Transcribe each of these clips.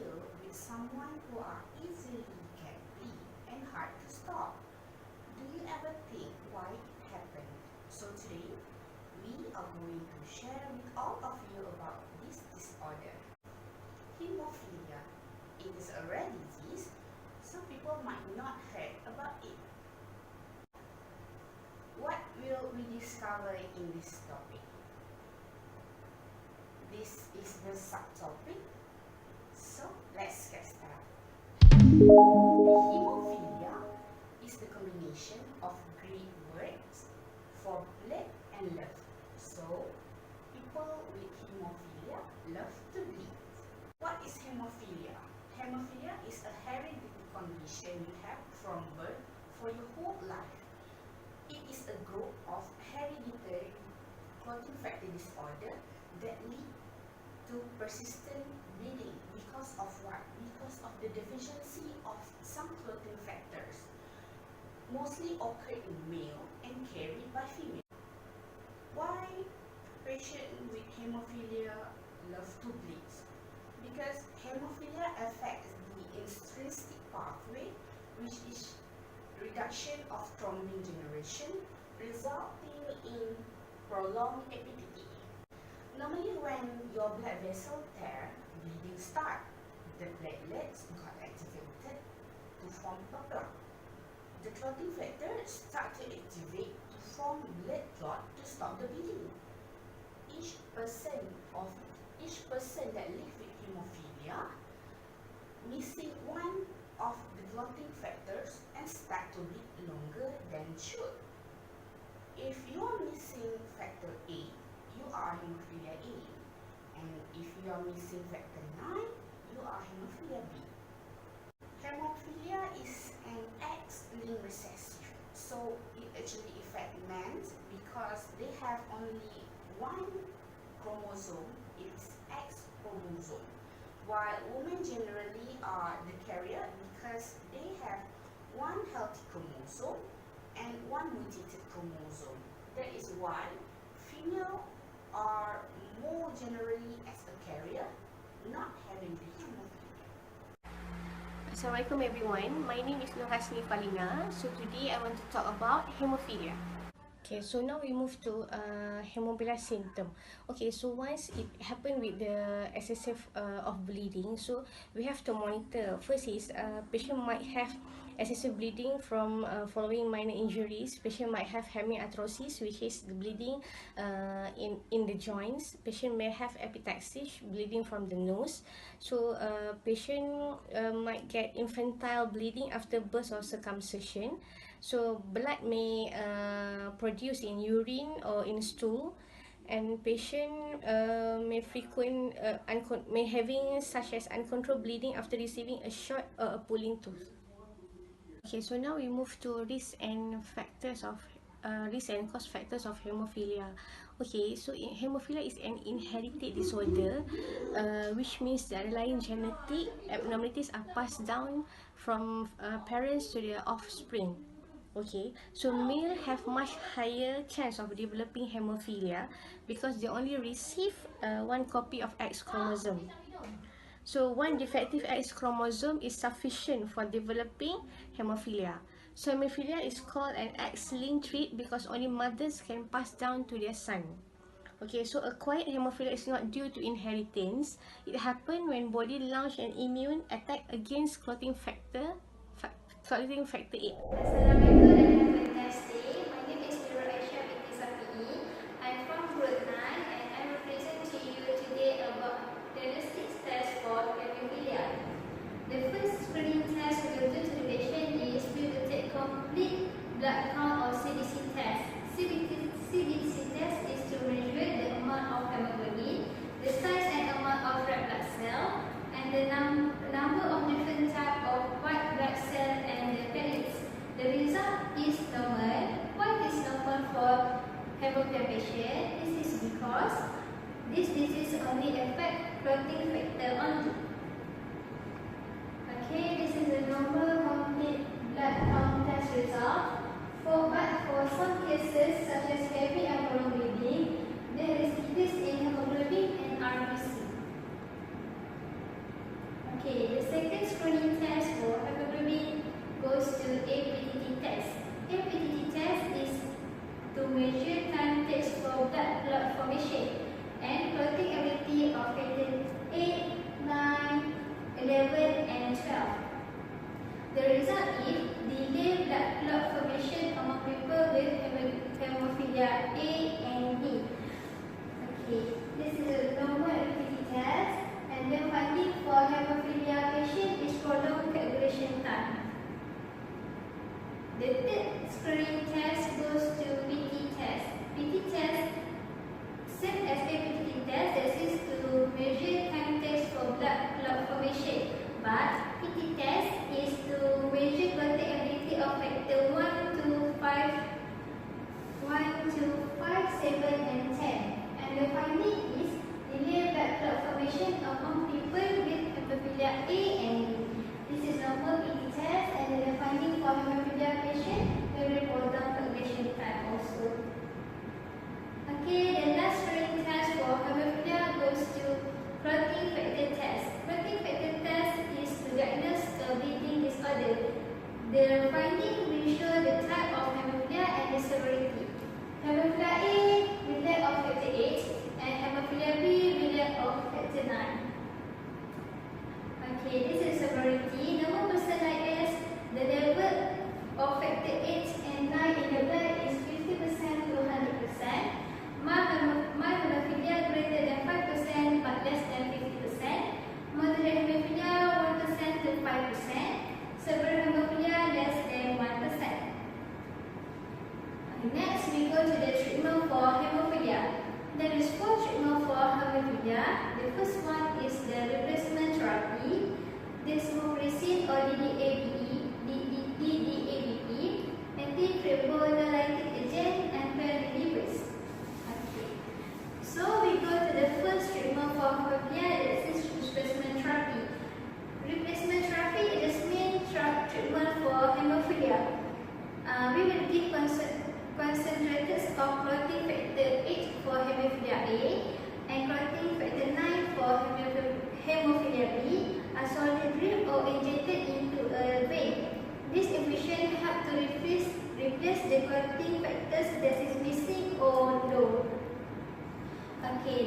deal with someone who are easily get bleed and hard to stop? Do you ever think why it happened? So today, we are going to share with all of you about this disorder. Hemophilia. It is a rare disease. Some people might not heard about it. What will we discover in this topic? This is the subtopic. So let's get started. Hemophilia is the combination of Greek words for blood and love. So people with hemophilia love to bleed. What is hemophilia? Hemophilia is a hereditary condition you have from birth for your whole life. It is a group of hereditary clotting factor disorder that lead to persistent bleeding because of what? Because of the deficiency of some clotting factors, mostly occur in male and carried by female. Why patients with hemophilia love to bleed? Because hemophilia affects the intrinsic pathway, which is reduction of thrombin generation, resulting in prolonged epidemic. Normally when your blood vessel tear, bleeding start. The platelets got activated to form a clot. The clotting factors start to activate to form blood clot to stop the bleeding. Each person that lives with hemophilia missing one of the clotting factors and start to bleed longer than should. If you are missing factor A, you are hemophilia A, and if you are missing factor 9, you are hemophilia B. Hemophilia is an X-linked recessive, so it actually affects men because they have only one chromosome, it is X chromosome, while women generally are the carrier because they have one healthy chromosome and one mutated chromosome. That is why female are more generally as a carrier, not having the hemophilia. Assalamualaikum everyone, my name is Nurhasni Falina. So today I want to talk about hemophilia. Okay, so now we move to hemophilia symptom. Okay, so once it happened with the excessive of bleeding, so we have to monitor. First is patient might have excessive bleeding from following minor injuries. Patient might have hemiarthrosis, which is the bleeding in the joints. Patient may have epistaxis, bleeding from the nose. So patient might get infantile bleeding after birth or circumcision. So blood may produce in urine or in stool, and patient may may having such as uncontrolled bleeding after receiving a shot or a pulling tooth. Okay, so now we move to risk and cost factors of hemophilia. Okay, so hemophilia is an inherited disorder, which means the underlying genetic abnormalities are passed down from parents to their offspring. Okay, so male have much higher chance of developing hemophilia because they only receive one copy of X chromosome. So one defective X chromosome is sufficient for developing hemophilia. So hemophilia is called an X-linked trait because only mothers can pass down to their son. Okay, so acquired hemophilia is not due to inheritance. It happens when body launch an immune attack against clotting factor 8. Assalamualaikum and have a nice day. My name is I'm from Group 9 and I will present to you today about diagnostic test for hemophilia. The first screening test we will do to the patient is we will take complete blood count or CBC test. CBC test is to measure the amount of hemoglobin, the size and amount of red blood cell, and the number of different types of white blood cell and the platelets. The result is normal. Why is normal for hemophilia patient? This is because this disease only affects clotting factor only. Okay, this is a normal complete blood count test result. But for some cases such as heavy abdominal bleeding, there is decrease in hemoglobin and RBC. Okay,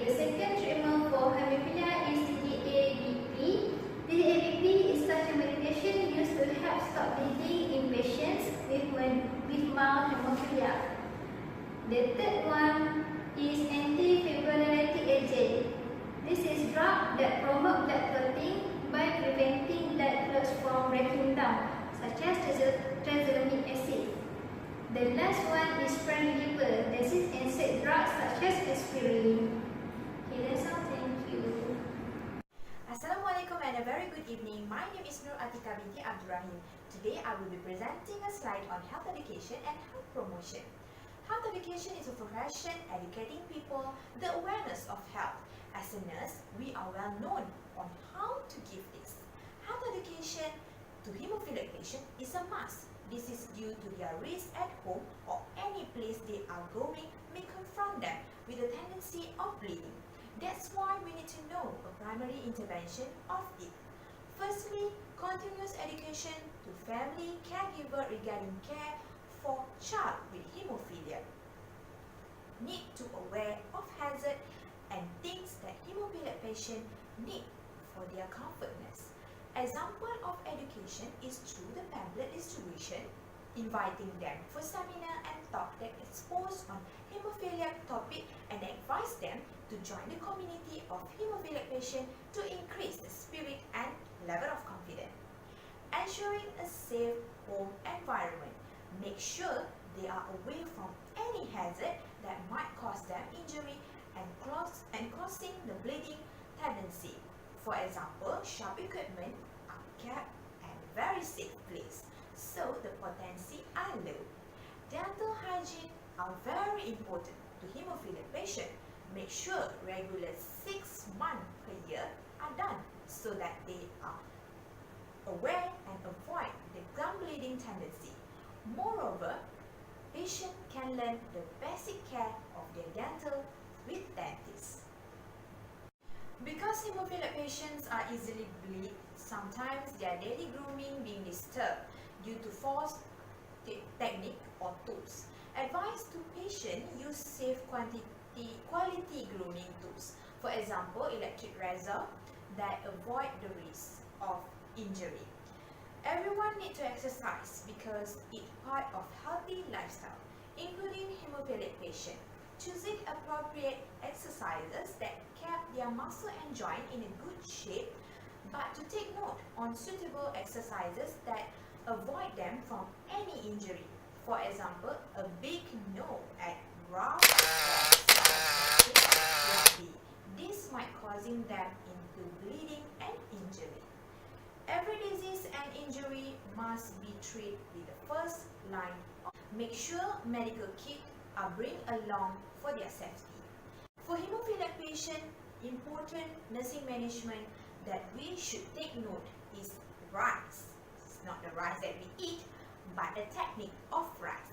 The second treatment for hemophilia is DABP. DABP is such a medication used to help stop bleeding in patients with mild hemophilia. The third one is antifibrillary agent. This is drug that promote blood clotting by preventing blood clots from breaking down, such as tranexamic acid. The last one is friend liver. This is NSAID drugs such as aspirin. Okay, that's all. Thank you. Assalamualaikum and a very good evening. My name is Nur Atika binti Abdurrahim. Today I will be presenting a slide on health education and health promotion. Health education is a profession educating people the awareness of health. As a nurse, we are well known on how to give this. Health education to hemophiliac patients is a must. This is due to their risk at home or any place they are going may confront them with a tendency of bleeding. That's why we need to know a primary intervention of it. Firstly, continuous education to family caregiver regarding care for child with hemophilia. Need to aware of hazard and things that hemophiliac patient need for their comfortness. Example of education is through the pamphlet distribution, inviting them for seminar and talk that expose on hemophiliac topic and advise them to join the community of hemophiliac patient to increase the spirit and level of confidence. Ensuring a safe home environment. Make sure they are away from any hazard that might cause them injury and causing the bleeding tendency. For example, sharp equipment are kept at a very safe place, so the potency are low. Dental hygiene are very important to hemophiliac patient. Make sure regular 6 months per year are done so that they are aware and avoid the gum bleeding tendency. Moreover, patient can learn the basic care of their dental with dentists. Because hemophiliac patients are easily bleed, sometimes their daily grooming being disturbed due to false technique or tools. Advice to patient use safe quality grooming tools. For example, electric razor that avoid the risk of injury. Everyone needs to exercise because it's part of healthy lifestyle, including hemophiliac patient. Choosing appropriate exercises that keep their muscle and joint in a good shape, but to take note on suitable exercises that avoid them from any injury. For example, a big no at rough this might causing them into bleeding and injury. Every disease and injury must be treated with the first line. Make sure medical kit are bring along for their safety. For hemophiliac patient, important nursing management that we should take note is RICE. It's not the rice that we eat, but the technique of RICE.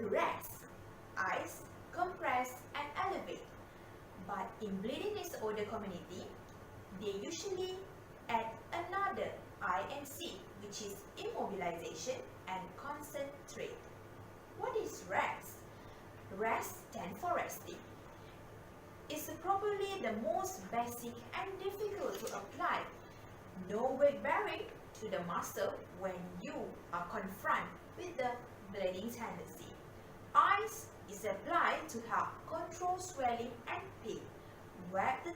Rest, ice, compress, and elevate. But in bleeding disorder community, they usually add another I and C, which is immobilization and concentrate. What is rest? Rest stands for resting. It's probably the most basic and difficult to apply. No weight bearing to the muscle when you are confronted with the bleeding tendency. Ice is applied to help control swelling and pain. Wrap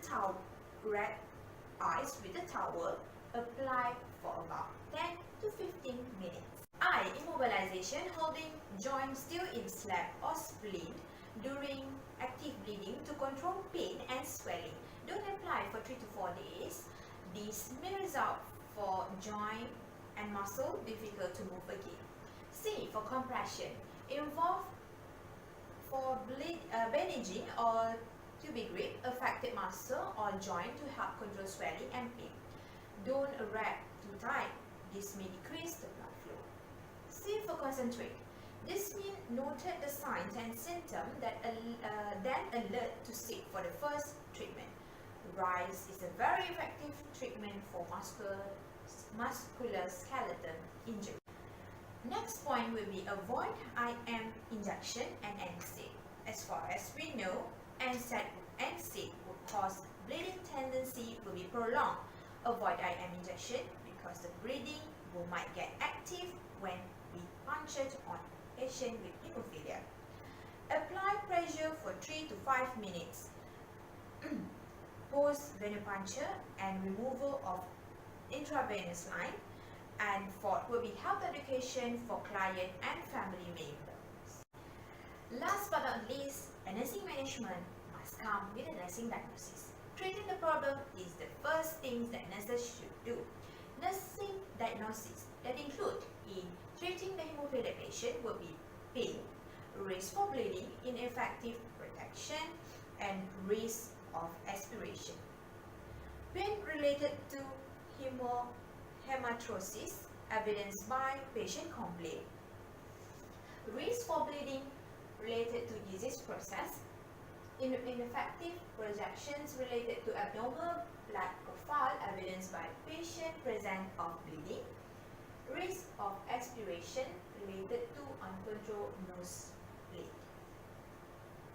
ice with a towel, apply for about 10 to 15 minutes. Immobilization, holding joint still in slap or splint during active bleeding to control pain and swelling. Don't apply for 3 to 4 days. This may result for joint and muscle difficult to move again. C for compression, involve for bandaging or to be grip affected muscle or joint to help control swelling and pain. Don't wrap too tight. This may decrease the blood flow. C for concentrate. This means noted the signs and symptoms that then alert to seek for the first treatment. RICE is a very effective treatment for musculoskeletal injury. Next point will be avoid IM injection and NSAID. As far as we know, NSAID would cause bleeding tendency will be prolonged. Avoid IM injection because the bleeding might get active when we puncture on patient with hemophilia. Apply pressure for 3 to 5 minutes. Post-venipuncture and removal of intravenous line. And fourth will be health education for client and family members. Last but not least, a nursing management must come with a nursing diagnosis. Treating the problem is the first thing that nurses should do. Nursing diagnosis that include in treating the hemophilia patient will be pain, risk for bleeding, ineffective protection, and risk of aspiration. Pain related to hematrosis, evidenced by patient complaint. Risk for bleeding related to disease process. Ineffective projections related to abnormal blood profile, evidenced by patient present of bleeding. Risk of aspiration related to uncontrolled nosebleed.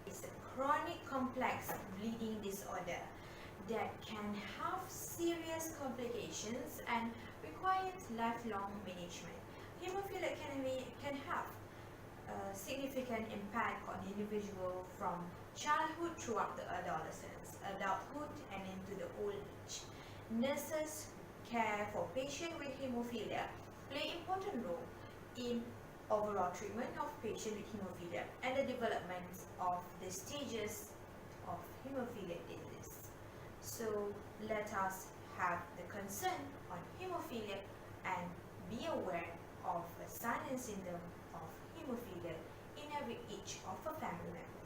It's a chronic complex bleeding disorder that can have serious complications and requires lifelong management. Hemophilia can have a significant impact on the individual from childhood throughout the adolescence, adulthood, and into the old age. Nurses who care for patients with hemophilia play important role in overall treatment of patients with hemophilia and the development of the stages of hemophilia disease. So let us have the concern on hemophilia and be aware of the sign and symptom of hemophilia in every each of a family member.